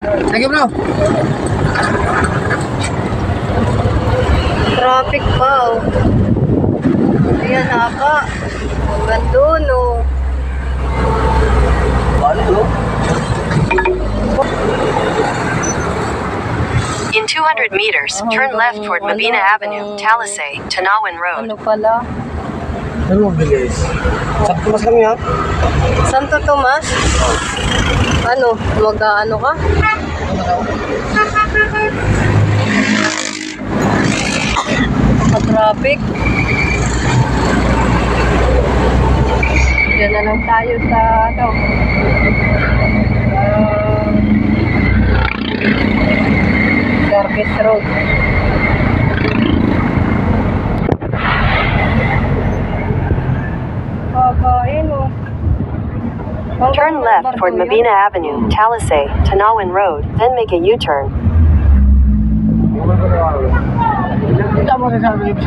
Thank you, bro. Traffic pa, oh. Ayan, haba. Hanggang doon, oh. Ano? In 200 meters, turn left toward Mabina Avenue, Talisay, Tanawan Road. Ano pala? Ano mo bilis? Sakto mas kami ha? Santo Tomas? Ano? Mag-ano ka? Traffic. Diyan na lang tayo sa ano. Service Road. Babae, no? Turn left toward Mabina Avenue, Talisay, Tanawan Road, then make a U-turn. Kita mo sa sabi yung